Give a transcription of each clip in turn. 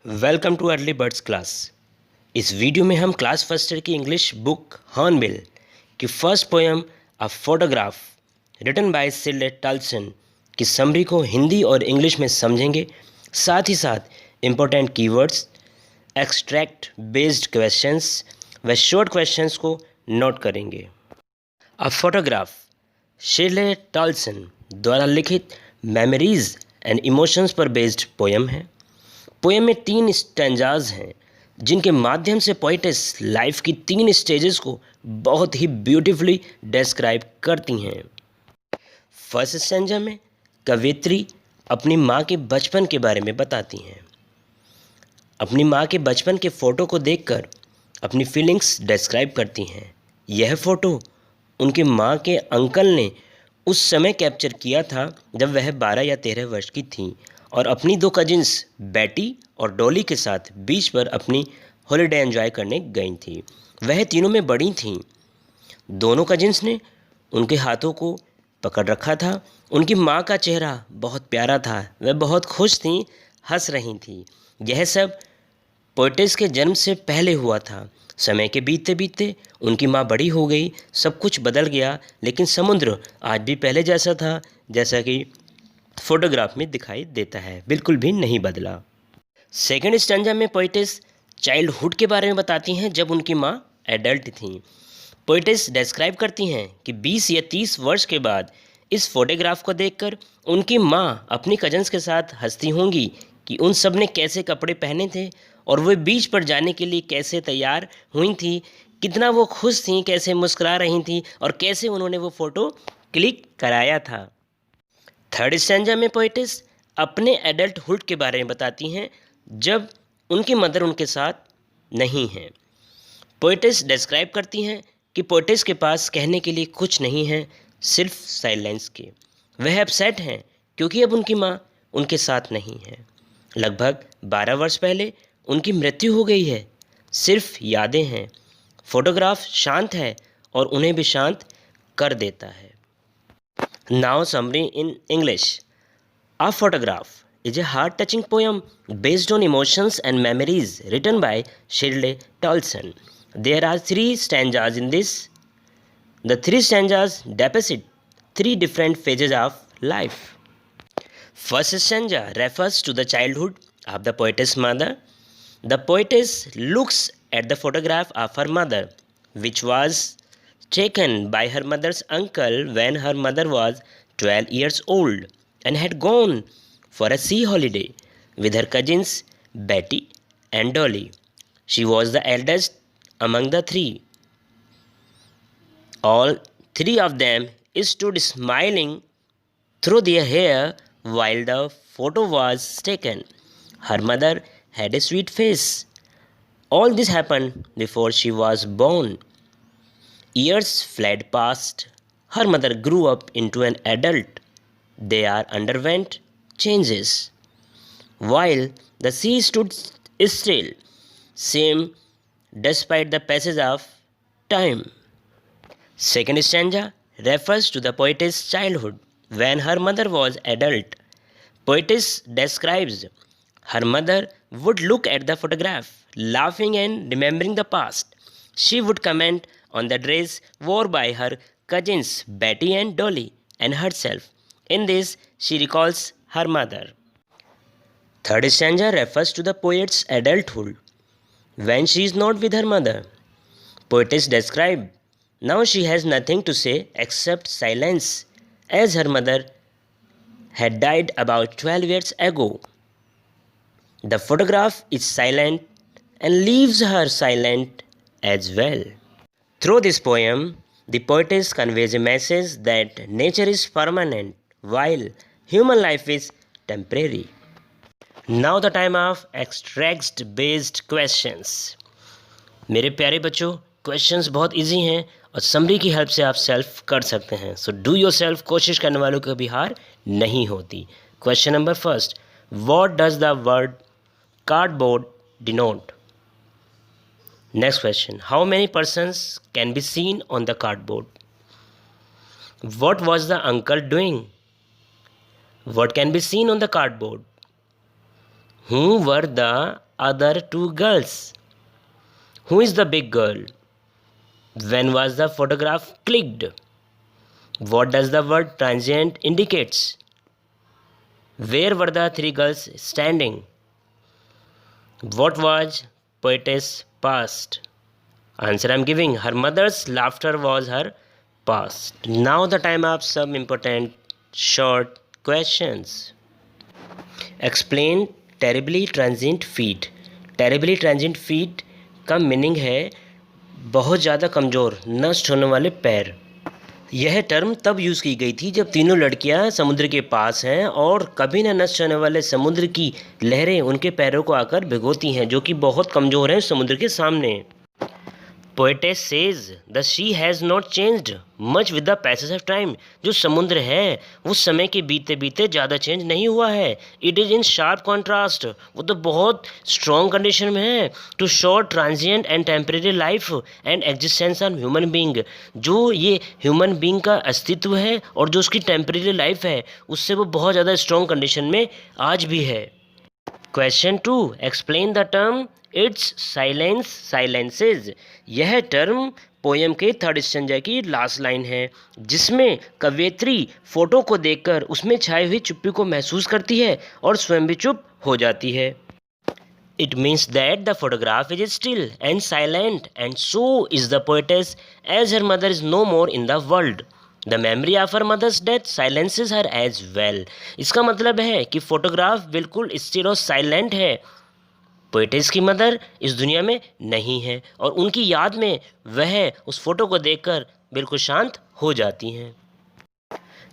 Welcome to Early Birds class. इस video में हम क्लास फर्स्ट ईयर की इंग्लिश बुक हॉर्नबिल की first poem a photograph written by Shirley Toulson की summary को हिंदी और इंग्लिश में समझेंगे। साथ ही साथ important keywords, extract based questions व शॉर्ट क्वेश्चंस को नोट करेंगे। अ फोटोग्राफ सिडले टॉल्सन द्वारा लिखित मेमोरीज एंड इमोशंस पर बेस्ड पोएम है। पोएम में 3 स्टैंजाज हैं जिनके माध्यम से पोइटेस लाइफ की 3 स्टेजेस को बहुत ही ब्यूटीफुली डिस्क्राइब करती हैं। फर्स्ट स्टैंजा में कवयित्री अपनी माँ के बचपन के बारे में बताती हैं। अपनी माँ के बचपन के फ़ोटो को देखकर अपनी फीलिंग्स डिस्क्राइब करती हैं। यह फ़ोटो उनके माँ के अंकल ने उस समय कैप्चर किया था जब वह 12 या 13 वर्ष की थीं और अपनी 2 कजिन्स बेटी और डॉली के साथ बीच पर अपनी हॉलिडे एंजॉय करने गई थी। वह तीनों में बड़ी थीं। दोनों कजिन्स ने उनके हाथों को पकड़ रखा था। उनकी माँ का चेहरा बहुत प्यारा था। वह बहुत खुश थीं, हंस रही थीं। यह सब पोइटेस के जन्म से पहले हुआ था। समय के बीतते बीतते उनकी माँ बड़ी हो गई। सब कुछ बदल गया, लेकिन समुद्र आज भी पहले जैसा था, जैसा कि फोटोग्राफ में दिखाई देता है, बिल्कुल भी नहीं बदला। सेकेंड स्टैंजा में पोइटेस चाइल्डहुड के बारे में बताती हैं जब उनकी माँ एडल्ट थीं। पोइटेस डिस्क्राइब करती हैं कि 20 या 30 वर्ष के बाद इस फोटोग्राफ को देखकर उनकी माँ अपनी कजन्स के साथ हंसती होंगी कि उन सब ने कैसे कपड़े पहने थे और वे बीच पर जाने के लिए कैसे तैयार हुई थी, कितना वो खुश थीं, कैसे मुस्कुरा रही थीं और कैसे उन्होंने वो फ़ोटो क्लिक कराया था। थर्ड स्टैंजा में पोइटेस अपने एडल्टहुड के बारे में बताती हैं जब उनकी मदर उनके साथ नहीं हैं। पोइटेस डिस्क्राइब करती हैं कि पोइटेस के पास कहने के लिए कुछ नहीं है, सिर्फ साइलेंस के। वह अपसेट हैं क्योंकि अब उनकी माँ उनके साथ नहीं है। लगभग 12 वर्ष पहले उनकी मृत्यु हो गई है, सिर्फ यादें हैं। फोटोग्राफ शांत है और उन्हें भी शांत कर देता है। Now summary in English. A photograph is a heart-touching poem based on emotions and memories written by Shirley Tolson. There are 3 stanzas in this. The 3 stanzas depict 3 different phases of life. First stanza refers to the childhood of the poetess mother. The poetess looks at the photograph of her mother, which was taken by her mother's uncle when her mother was 12 years old and had gone for a sea holiday with her cousins Betty and Dolly. She was the eldest among the 3. All 3 of them stood smiling through their hair while the photo was taken. Her mother had a sweet face. All this happened before she was born. Years fled past. Her mother grew up into an adult. They underwent changes. While the sea stood still, same despite the passage of time. Second stanza refers to the poetess' childhood when her mother was adult. Poetess describes her mother would look at the photograph, laughing and remembering the past. She would comment on the dress worn by her cousins Betty and Dolly and herself. In this, she recalls her mother. Third stanza refers to the poet's adulthood when she is not with her mother. Poetess describes now she has nothing to say except silence, as her mother had died about 12 years ago. The photograph is silent and leaves her silent as well. Through this poem, the poetess conveys a message that nature is permanent while human life is temporary. Now the time of extract based questions. मेरे प्यारे बच्चों, questions बहुत easy हैं और summary की help से आप self कर सकते हैं। So do your self. कोशिश करने वालों की कभी हार नहीं होती। Question number first, what does the word cardboard denote? Next question, how many persons can be seen on the cardboard? What was the uncle doing? What can be seen on the cardboard? Who were the other two girls. Who is the big girl? When was the photograph clicked? What does the word transient indicates? Where were the three girls standing? What was poetess past? Answer I'm giving. Her mother's laughter was her past. Now the time of some important short questions. Explain terribly transient feet. Terribly transient feet का meaning है बहुत ज़्यादा कमज़ोर, नष्ट होने वाले पैर। यह टर्म तब यूज़ की गई थी जब तीनों लड़कियां समुद्र के पास हैं और कभी न नष्ट होने वाले समुद्र की लहरें उनके पैरों को आकर भिगोती हैं, जो कि बहुत कमज़ोर हैं समुद्र के सामने। Poetess says the sea has not changed much with the passage of time. जो समुद्र है वो समय के बीते बीते ज़्यादा चेंज नहीं हुआ है। It is in sharp contrast, वो तो बहुत स्ट्रॉन्ग कंडीशन में है to show transient and temporary life and existence on human being. जो ये ह्यूमन बींग का अस्तित्व है और जो उसकी टेम्परेरी लाइफ है उससे वो बहुत ज़्यादा स्ट्रॉन्ग कंडीशन में आज भी है। Question 2, explain the term it's silence silences. यह टर्म पोयम के थर्ड स्टैंजा की लास्ट लाइन है, जिसमें कवयित्री फोटो को देखकर उसमें छाई हुई चुप्पी को महसूस करती है और स्वयं भी चुप हो जाती है। It means that the photograph is still and silent, and so is the poetess, as her mother is no more in the world. The memory of her mother's death silences her as well. इसका मतलब है कि photograph बिल्कुल स्थिर और silent है। Poetess की mother इस दुनिया में नहीं है और उनकी याद में वह उस फोटो को देखकर बिल्कुल शांत हो जाती हैं।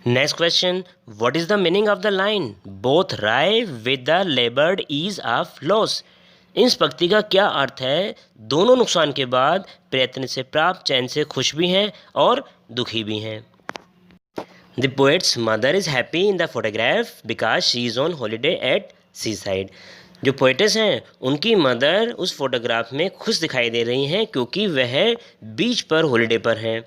Next question, what is the meaning of the line both wry with the laboured ease of loss. इस पंक्ति का क्या अर्थ है? दोनों नुकसान के बाद प्रयत्न से प्राप्त चैन से खुश भी हैं और दुखी भी हैं। The poet's mother is happy in the photograph because she is on holiday at seaside. जो पोएटेस हैं उनकी मदर उस फोटोग्राफ में खुश दिखाई दे रही हैं क्योंकि वह बीच पर हॉलीडे पर हैं।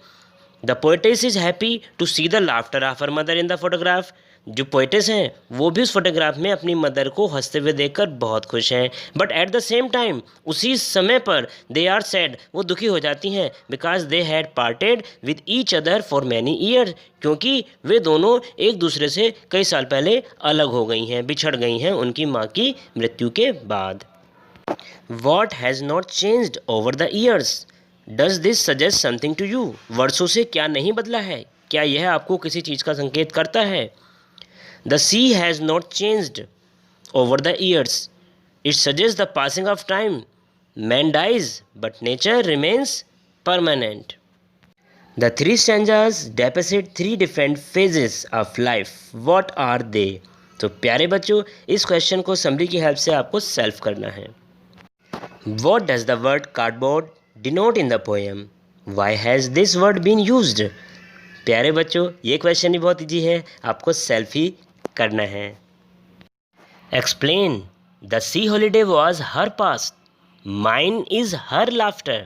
The poetess is happy to see the laughter of her mother in the photograph. जो पोएटेस हैं वो भी उस फोटोग्राफ में अपनी मदर को हंसते हुए देखकर बहुत खुश हैं। But at the same time उसी समय पर दे आर सैड, वो दुखी हो जाती हैं because they had parted with each other for many year, क्योंकि वे दोनों एक दूसरे से कई साल पहले अलग हो गई हैं, बिछड़ गई हैं उनकी माँ की मृत्यु के बाद। What has not changed over the years. Does this suggest something to you. वर्षों से क्या नहीं बदला है? क्या यह आपको किसी चीज़ का संकेत करता है? The sea has not changed over the years. It suggests the passing of time. Man dies, but nature remains permanent. The three stanzas depict three different phases of life. What are they? तो प्यारे बच्चों, इस question को summary की help से आपको solve करना है। What does the word cardboard denote in the poem? Why has this word been used? प्यारे बच्चों, ये क्वेश्चन ही बहुत ईजी है, आपको सेल्फ ही करना है। Explain the sea holiday was her past, mine is her laughter.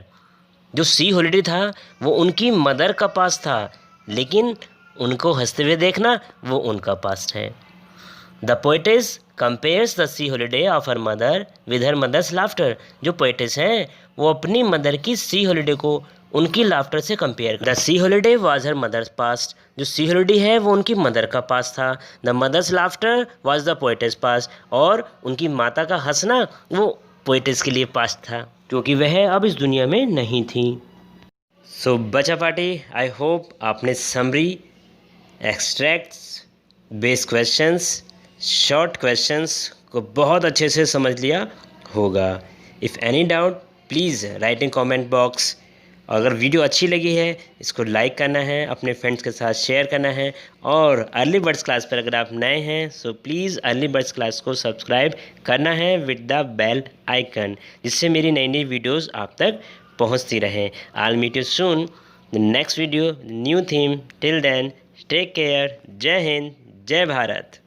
जो सी हॉलीडे था वो उनकी मदर का पास था, लेकिन उनको हंसते हुए देखना वो उनका पास्ट है। The poetess compares the sea holiday of her mother with her mother's laughter. जो पोएटेस हैं वो अपनी मदर की सी हॉलीडे को उनकी लाफ्टर से compare. The sea holiday was her mother's past. जो सी हॉलीडे है वो उनकी मदर का पास था। The mother's laughter was the poetess past. और उनकी माता का हंसना वो पोएटेस के लिए पास्ट था, क्योंकि वह अब इस दुनिया में नहीं थी। सो बच्चा पार्टी, आई होप आपने summary, extracts, base questions, short questions को बहुत अच्छे से समझ लिया होगा। If any doubt please write in comment box. अगर वीडियो अच्छी लगी है इसको लाइक करना है, अपने फ्रेंड्स के साथ शेयर करना है, और अर्ली बर्ड्स क्लास पर अगर आप नए हैं so please early Birds class को सब्सक्राइब करना है विद द बेल आइकन, जिससे मेरी नई नई वीडियोस आप तक पहुंचती रहें। I will meet you soon the next video, new theme. Till then take care. जय हिंद, जय भारत।